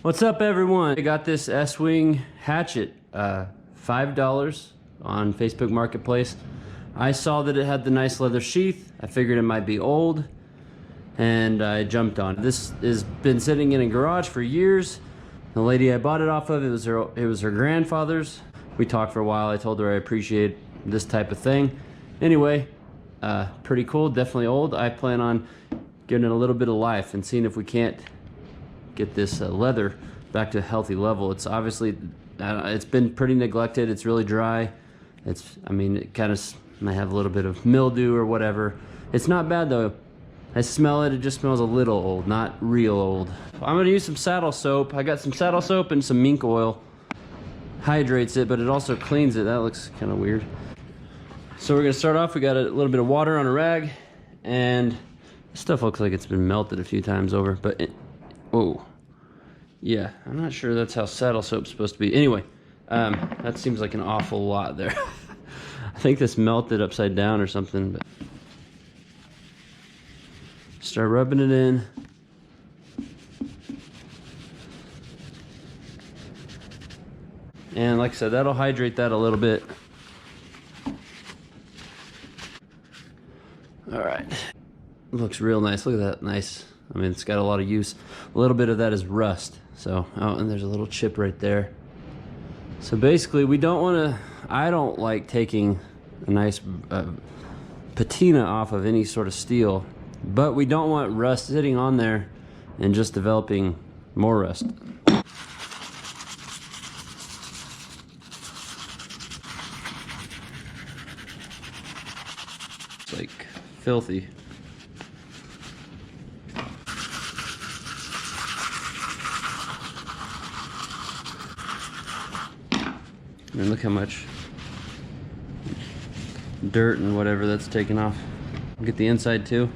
What's up, everyone? I got this S-Wing hatchet, $5 on Facebook Marketplace. I saw that it had the nice leather sheath. I figured it might be old, and I jumped on it. This has been sitting in a garage for years. The lady I bought it off of, it was her grandfather's. We talked for a while. I told her I appreciate this type of thing. Anyway, pretty cool, definitely old. I plan on giving it a little bit of life and seeing if we can't get this leather back to a healthy level. It's obviously, it's been pretty neglected. It's really dry. I mean, it kind of might have a little bit of mildew or whatever. It's not bad though. I smell it, it just smells a little old, not real old. I'm gonna use some saddle soap. I got some saddle soap and some mink oil. Hydrates it, but it also cleans it. That looks kind of weird. So we're gonna start off, we got a little bit of water on a rag, and this stuff looks like it's been melted a few times over, but whoa. Yeah, I'm not sure that's how saddle soap's supposed to be. Anyway, that seems like an awful lot there. I think this melted upside down or something, but start rubbing it in. And like I said, that'll hydrate that a little bit. All right, looks real nice. Look at that, nice. I mean, it's got a lot of use. A little bit of that is rust. So, oh, and there's a little chip right there. So basically, we don't want to, I don't like taking a nice patina off of any sort of steel, but we don't want rust sitting on there and just developing more rust. It's like filthy. And look how much dirt and whatever that's taken off. Get the inside too.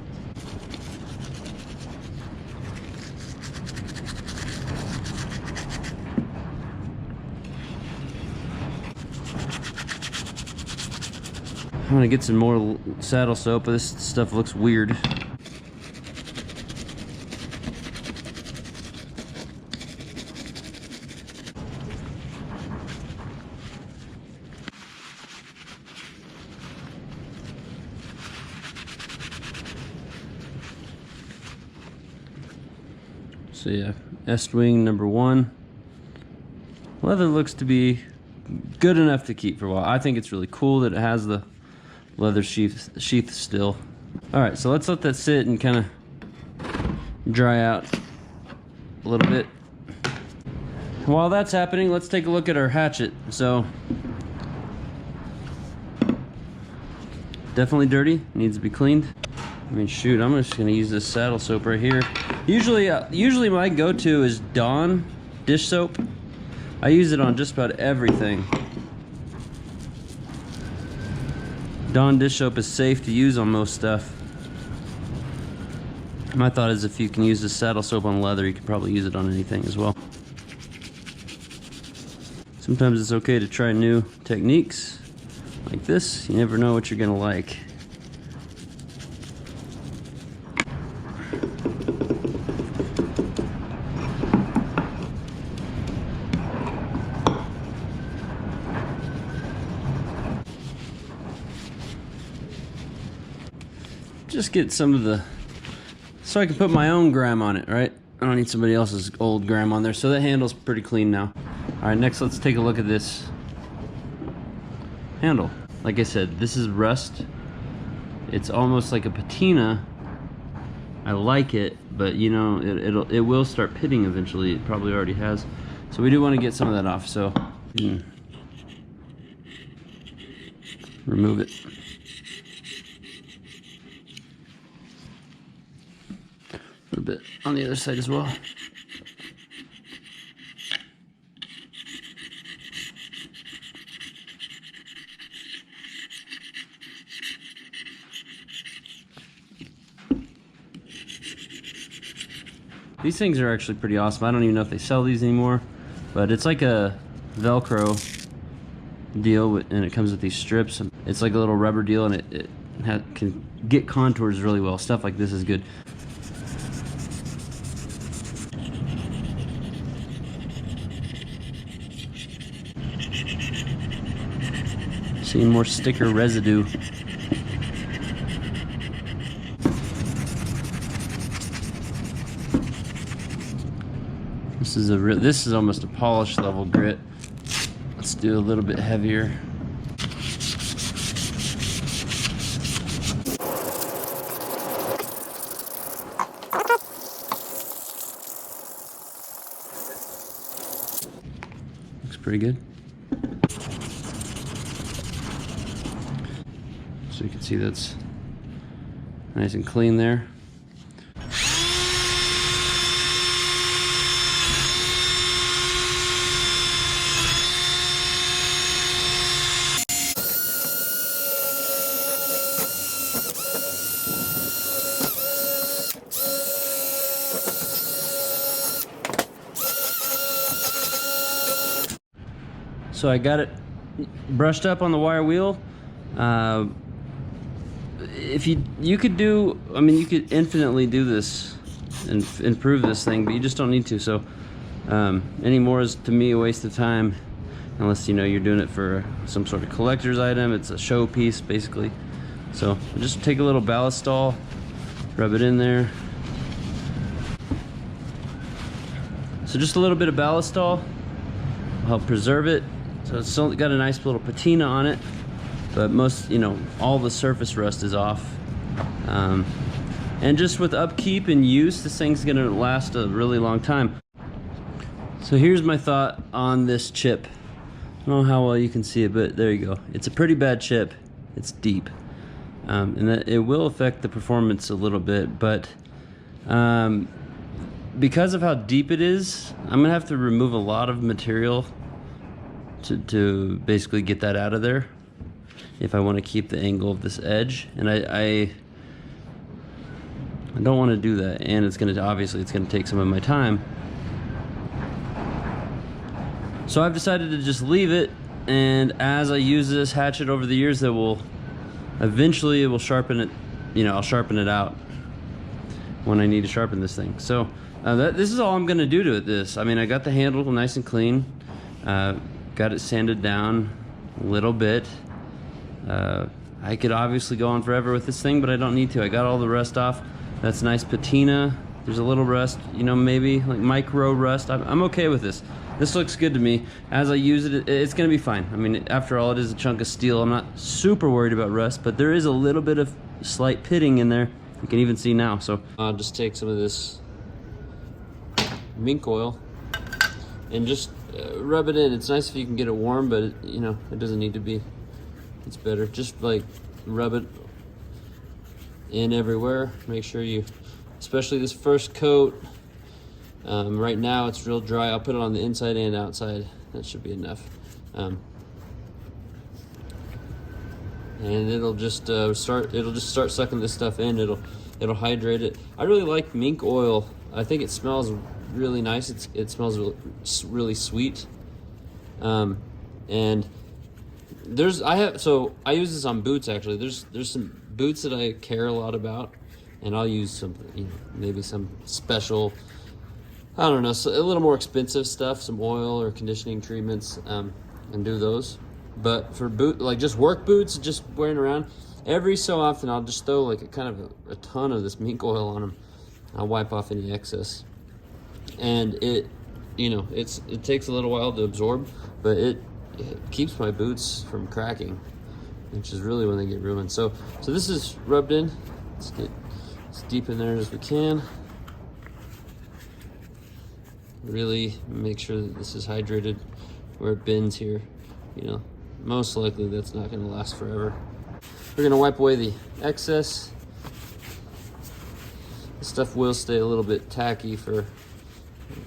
I'm gonna get some more saddle soap. This stuff looks weird. So yeah, S-Wing #1. Leather looks to be good enough to keep for a while. I think it's really cool that it has the leather sheath still. All right, so let's let that sit and kind of dry out a little bit. While that's happening, let's take a look at our hatchet. So definitely dirty, needs to be cleaned. I mean, shoot, I'm just gonna use this saddle soap right here. Usually my go-to is Dawn dish soap. I use it on just about everything. Dawn dish soap is safe to use on most stuff. My thought is if you can use this saddle soap on leather, you can probably use it on anything as well. Sometimes it's okay to try new techniques like this. You never know what you're gonna like. Just get some of the, so I can put my own grime on it, right? I don't need somebody else's old grime on there. So that handle's pretty clean now. All right, next let's take a look at this handle. Like I said, this is rust. It's almost like a patina. I like it, but you know, it will start pitting eventually. It probably already has. So we do want to get some of that off. So remove it. A little bit on the other side as well. These things are actually pretty awesome. I don't even know if they sell these anymore, but it's like a Velcro deal, and it comes with these strips. It's like a little rubber deal, and it can get contours really well. Stuff like this is good. Seeing more sticker residue. This is almost a polish level grit. Let's do a little bit heavier. Looks pretty good. So you can see that's nice and clean there. So I got it brushed up on the wire wheel. If you could do, I mean, you could infinitely do this and improve this thing, but you just don't need to. So any more is to me a waste of time, unless you know you're doing it for some sort of collector's item. It's a show piece basically. So just take a little ballistol, rub it in there. So just a little bit of ballistol will help preserve it. So it's still got a nice little patina on it, but most, you know, all the surface rust is off. And just with upkeep and use, this thing's gonna last a really long time. So here's my thought on this chip. I don't know how well you can see it, but there you go. It's a pretty bad chip. It's deep. And that it will affect the performance a little bit, but because of how deep it is, I'm gonna have to remove a lot of material to basically get that out of there if I want to keep the angle of this edge, and I don't want to do that, and it's gonna take some of my time. So I've decided to just leave it, and as I use this hatchet over the years, that will eventually, it will sharpen it, you know, I'll sharpen it out when I need to sharpen this thing. So this is all I'm gonna do to this. I mean, I got the handle nice and clean, got it sanded down a little bit. I could obviously go on forever with this thing, but I don't need to. I got all the rust off. That's nice patina. There's a little rust, you know, maybe like micro rust. I'm okay with this. This looks good to me. As I use it, it's gonna be fine. I mean, after all, it is a chunk of steel. I'm not super worried about rust, but there is a little bit of slight pitting in there. You can even see now. So I'll just take some of this mink oil and just rub it in. It's nice if you can get it warm, but it, you know, it doesn't need to be. It's better. Just like rub it in everywhere. Make sure you, especially this first coat. Right now it's real dry. I'll put it on the inside and outside. That should be enough. And it'll just start sucking this stuff in. It'll hydrate it. I really like mink oil. I think it smells really nice. It smells really sweet. And I use this on boots actually. There's some boots that I care a lot about, and I'll use some, you know, maybe some special, I don't know, so a little more expensive stuff, some oil or conditioning treatments, and do those. But for like just work boots, just wearing around, every so often I'll just throw like a ton of this mink oil on them. I'll wipe off any excess, and it, you know, it takes a little while to absorb, but it keeps my boots from cracking, which is really when they get ruined. So this is rubbed in. Let's get as deep in there as we can. Really make sure that this is hydrated where it bends here. You know, most likely that's not going to last forever. We're going to wipe away the excess. This stuff will stay a little bit tacky for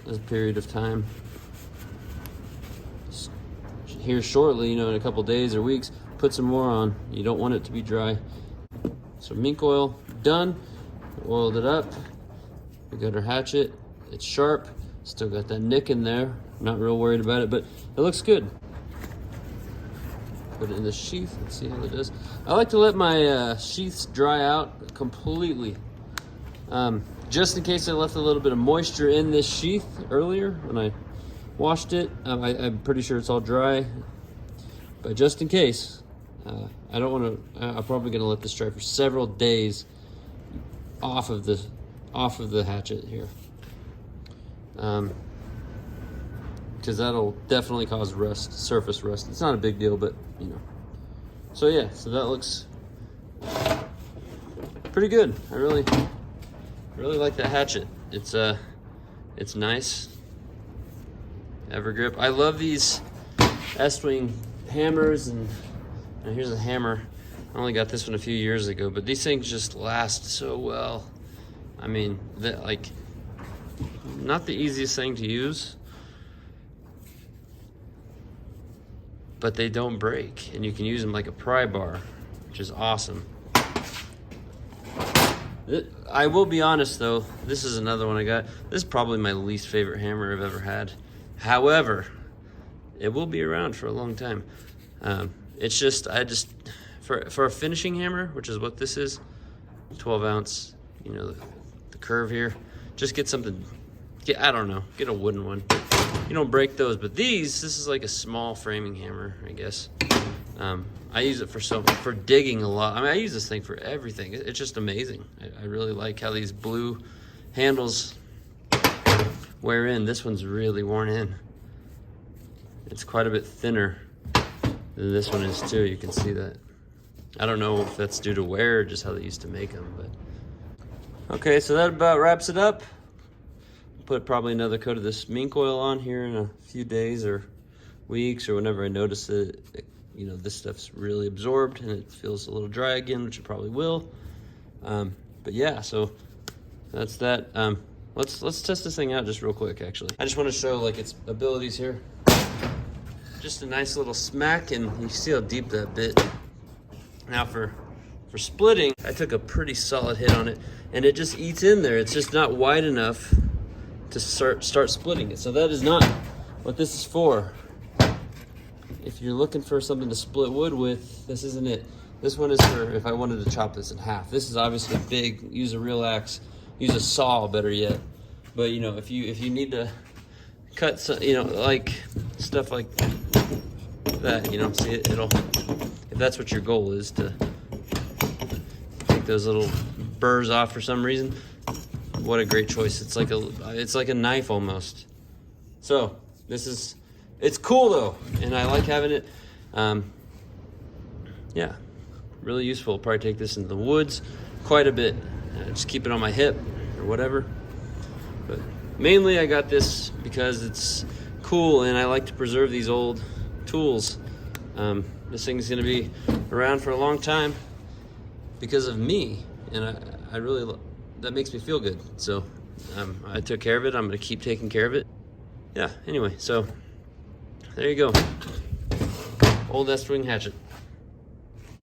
a period of time. Here shortly, you know, in a couple days or weeks, put some more on. You don't want it to be dry. So mink oil done. Oiled it up. We got our hatchet. It's sharp. Still got that nick in there. Not real worried about it, but it looks good. Put it in the sheath. Let's see how it does. I like to let my sheaths dry out completely. Just in case I left a little bit of moisture in this sheath earlier when I washed it. I'm pretty sure it's all dry, but just in case, I don't want to. I'm probably going to let this dry for several days off of the hatchet here, because that'll definitely cause rust, surface rust. It's not a big deal, but you know. So yeah, so that looks pretty good. I really like that hatchet. It's nice. Evergrip. I love these Estwing hammers, and here's a hammer. I only got this one a few years ago, but these things just last so well. I mean, like, not the easiest thing to use, but they don't break, and you can use them like a pry bar, which is awesome. I will be honest though, this is another one I got. This is probably my least favorite hammer I've ever had. However, it will be around for a long time. It's just, for a finishing hammer, which is what this is, 12 ounce, you know, the curve here, just get something, I don't know, get a wooden one. You don't break those, but this is like a small framing hammer, I guess. I use it for digging a lot. I mean, I use this thing for everything. It's just amazing. I really like how these blue handles wear in. This one's really worn in. It's quite a bit thinner than this one is too. You can see that. I don't know if that's due to wear or just how they used to make them, but. Okay, so that about wraps it up. Put probably another coat of this mink oil on here in a few days or weeks, or whenever I notice that you know, this stuff's really absorbed and it feels a little dry again, which it probably will. But yeah, so that's that. Let's test this thing out just real quick, actually. I just want to show like its abilities here. Just a nice little smack, and you see how deep that bit. Now for splitting, I took a pretty solid hit on it, and it just eats in there. It's just not wide enough to start splitting it. So that is not what this is for. If you're looking for something to split wood with, this isn't it. This one is for if I wanted to chop this in half. This is obviously big. Use a real axe. Use a saw, better yet. But you know, if you need to cut some, you know, like stuff like that, you know, see it'll. If that's what your goal is, to take those little burrs off for some reason, what a great choice. It's like a knife almost. So it's cool though, and I like having it. Yeah, really useful. Probably take this into the woods quite a bit. Just keep it on my hip or whatever. But mainly I got this because it's cool, and I like to preserve these old tools. This thing's gonna be around for a long time because of me, and I really, that makes me feel good. So I took care of it. I'm gonna keep taking care of it. Yeah, anyway, so there you go. Old Estwing hatchet.